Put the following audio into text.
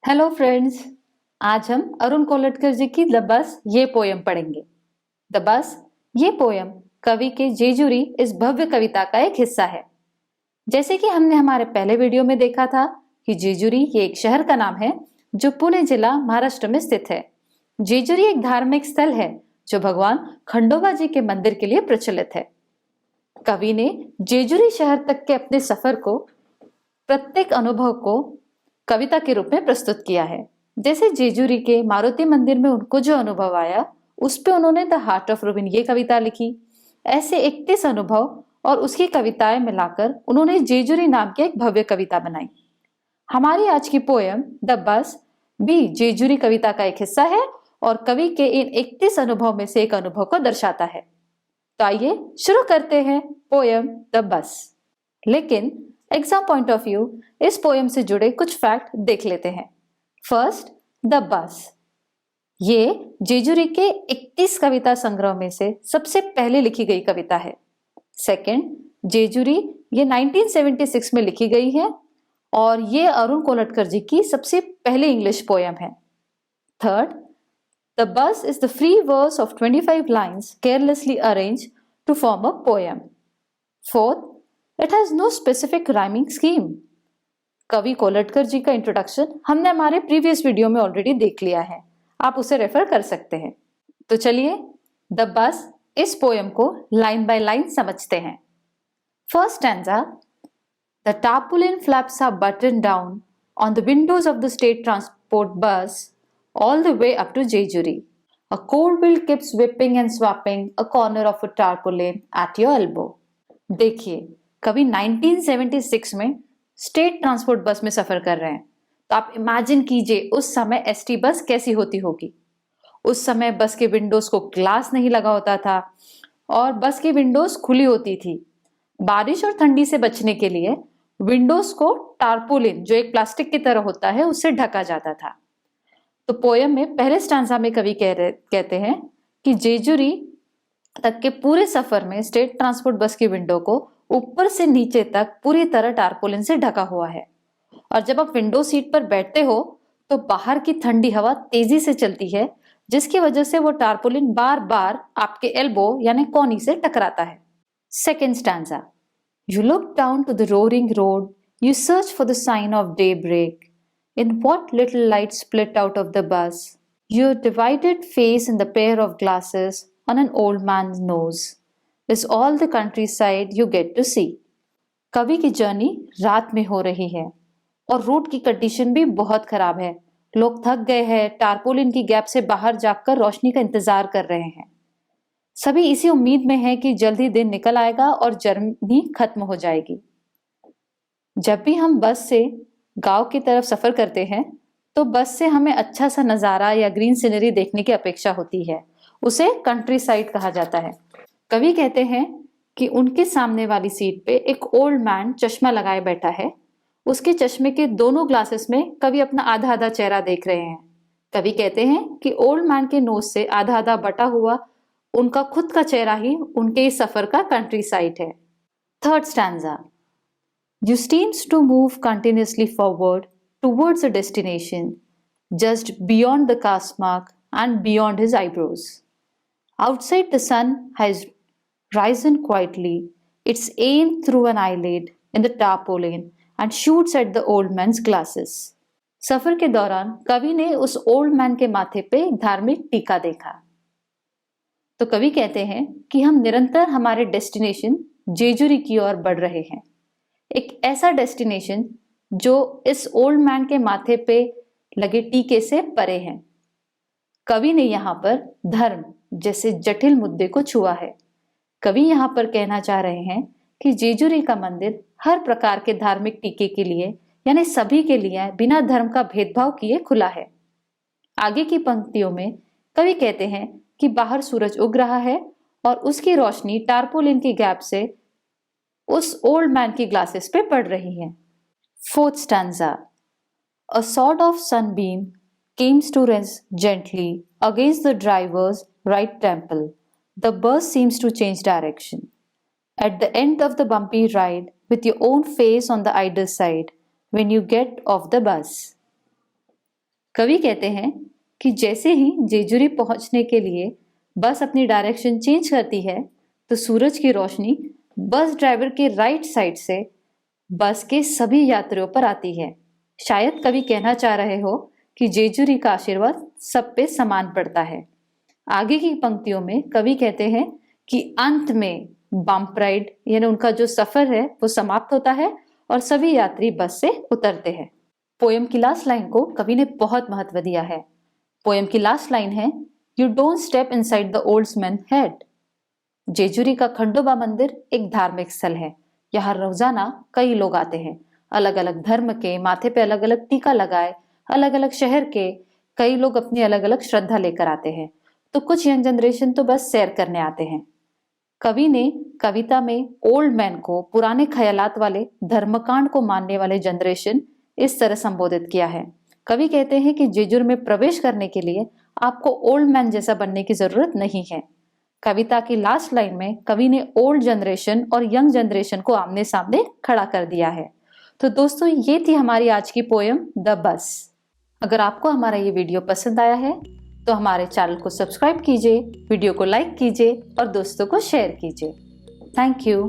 Hello friends. आज हम अरुण कोलटकर जी की द बस ये पोयम पढ़ेंगे। द बस ये पोयम कवि के जेजुरी इस भव्य कविता का एक हिस्सा है। जैसे कि हमने हमारे पहले वीडियो में देखा था कि जेजुरी ये एक शहर का नाम है जो पुणे जिला महाराष्ट्र में स्थित है। जेजुरी एक धार्मिक स्थल है जो भगवान खंडोबा जी के मंदिर के लिए प्रचलित है। कवि ने जेजुरी शहर तक के अपने सफर को, प्रत्येक अनुभव को कविता के रूप में प्रस्तुत किया है। जैसे जेजुरी के मारुति मंदिर में उनको जो अनुभव आया, उस पे उन्होंने द हार्ट ऑफ रूबिन ये कविता लिखी। ऐसे 31 अनुभव और उसकी कविताएं मिलाकर उन्होंने जेजुरी नाम की एक भव्य कविता बनाई। हमारी आज की पोयम द बस भी जेजुरी कविता का एक हिस्सा है और कवि के इन 31 अनुभव में से एक अनुभव को दर्शाता है। तो आइए शुरू करते हैं पोयम द बस। लेकिन एग्जाम पॉइंट ऑफ व्यू इस पोयम से जुड़े कुछ फैक्ट देख लेते हैं। फर्स्ट, द बस ये जेजुरी के 31 कविता संग्रह में से सबसे पहले लिखी गई कविता है। सेकंड, जेजुरी ये 1976 में लिखी गई है और ये अरुण कोलटकर जी की सबसे पहली इंग्लिश पोयम है। Third, the bus is the free verse of 25 lines carelessly arranged to form a poem. Fourth, it has no specific rhyming scheme. कवि कोलटकर जी का इंट्रोडक्शन हमने हमारे प्रीवियस वीडियो में ऑलरेडी देख लिया है, आप उसे रेफर कर सकते हैं। तो चलिए द बस इस पोयम को लाइन बाय लाइन समझते हैं। First stanza, the tarpaulin flaps are buttoned down on the windows of the state transport bus all the way up to Jejuri. A cold wind keeps whipping and swapping a corner of a tarpaulin at your elbow. देखिए, कवि 1976 में state transport bus में सफर कर रहे हैं, तो आप imagine कीजिए उस समय एसटी बस कैसी होती होगी। उस समय बस के विंडोज को ग्लास नहीं लगा होता था और बस की विंडोज खुली होती थी। बारिश और ठंडी से बचने के लिए विंडोज को टारपोलिन, जो एक प्लास्टिक की तरह होता है, उससे ढका जाता था। तो पोयम में पहले स्टांजा में कवि कहते हैं कि जेजुरी तक के पूरे सफर में स्टेट ट्रांसपोर्ट बस की विंडो को ऊपर से नीचे तक पूरी तरह टारपोलिन से ढका हुआ है और जब आप विंडो सीट पर बैठते हो तो बाहर की ठंडी हवा तेजी से चलती है, जिसकी वजह से वो टारपोलिन बार बार आपके एल्बो यानी कोनी से टकराता है। Second stanza, you look down to the roaring road, you search for the sign of daybreak. In what little light split out of the bus, your divided face in the pair of glasses on an old man's nose is all the countryside you get to see. कवि की journey रात में हो रही है और road की condition भी बहुत खराब है। लोग थक गए हैं, टारपोलिन की गैप से बाहर जाकर रोशनी का इंतजार कर रहे हैं। सभी इसी उम्मीद में है कि जल्दी दिन निकल आएगा और जर्नी खत्म हो जाएगी। जब भी हम बस से गांव की तरफ सफर करते हैं तो बस से हमें अच्छा सा नजारा या ग्रीन सीनरी देखने की अपेक्षा होती है, उसे कंट्री साइड कहा जाता है। कवि कहते हैं कि उनके सामने वाली सीट पे एक ओल्ड मैन चश्मा लगाए बैठा है। उसके चश्मे के दोनों ग्लासेस में कवि अपना आधा आधा चेहरा देख रहे हैं। कवि कहते हैं कि ओल्ड मैन के नोज से आधा आधा बटा हुआ उनका खुद का चेहरा ही उनके इस सफर का कंट्री साइड है। Third stanza, you seems to move continuously forward towards a destination just beyond the caste mark and beyond his eyebrows. Outside the sun has risen quietly, its aim through an eyelid in the tarpaulin and shoots at the old man's glasses. सफर के दौरान कवि ने उस old man के माथे पे एक धार्मिक टीका देखा। तो कवि कहते हैं कि हम निरंतर हमारे डेस्टिनेशन जेजुरी की ओर बढ़ रहे हैं, एक ऐसा डेस्टिनेशन जो इस ओल्ड मैन के माथे पे लगे टीके से परे है। कवि ने यहाँ पर धर्म जैसे जटिल मुद्दे को छुआ है। कवि यहाँ पर कहना चाह रहे हैं कि जेजुरी का मंदिर हर प्रकार के धार्मिक टीके के लिए, यानी सभी के लिए बिना धर्म का भेदभाव किए खुला है। आगे की पंक्तियों में कवि कहते हैं कि बाहर सूरज उग रहा है और उसकी रोशनी टारपोलिन की गैप से उस ओल्ड मैन की ग्लासेस पे पड़ रही है। Fourth stanza, a sort of sunbeam comes to rest gently against the driver's right temple. The bus seems to change direction. At the end of the bumpy ride, with your own face on the either side, when you get off the bus. कवि कहते हैं कि जैसे ही जेजुरी पहुंचने के लिए बस अपनी डायरेक्शन चेंज करती है तो सूरज की रोशनी बस ड्राइवर के राइट साइड से बस के सभी यात्रियों पर आती है। शायद कवि कहना चाह रहे हो कि जेजुरी का आशीर्वाद सब पे समान पड़ता है। आगे की पंक्तियों में कवि कहते हैं कि अंत में बम्प राइड यानी उनका जो सफर है वो समाप्त होता है और सभी यात्री बस से उतरते हैं। पोयम की लास्ट लाइन को कवि ने बहुत महत्व दिया है। पोयम की लास्ट लाइन है, you don't step inside the old man's head. Jejuri का खंडोबा मंदिर एक धार्मिक स्थल है। यहाँ रोजाना कई लोग आते हैं, अलग अलग धर्म के, माथे पे अलग अलग टीका लगाए, अलग अलग शहर के कई लोग अपनी अलग अलग श्रद्धा लेकर आते हैं। तो कुछ यंग जनरेशन तो बस सैर करने आते हैं। कवि ने कविता में ओल्ड मैन को, पुराने ख्यालात वाले, धर्मकांड को मानने वाले जनरेशन इस तरह संबोधित किया है। कवि कहते हैं कि जेजुर में प्रवेश करने के लिए आपको ओल्ड मैन जैसा बनने की जरूरत नहीं है। कविता की लास्ट लाइन में कवि ने ओल्ड जनरेशन और यंग जनरेशन को आमने सामने खड़ा कर दिया है। तो दोस्तों, ये थी हमारी आज की पोयम द बस। अगर आपको हमारा ये वीडियो पसंद आया है तो हमारे चैनल को सब्सक्राइब कीजिए, वीडियो को लाइक कीजिए और दोस्तों को शेयर कीजिए। Thank you.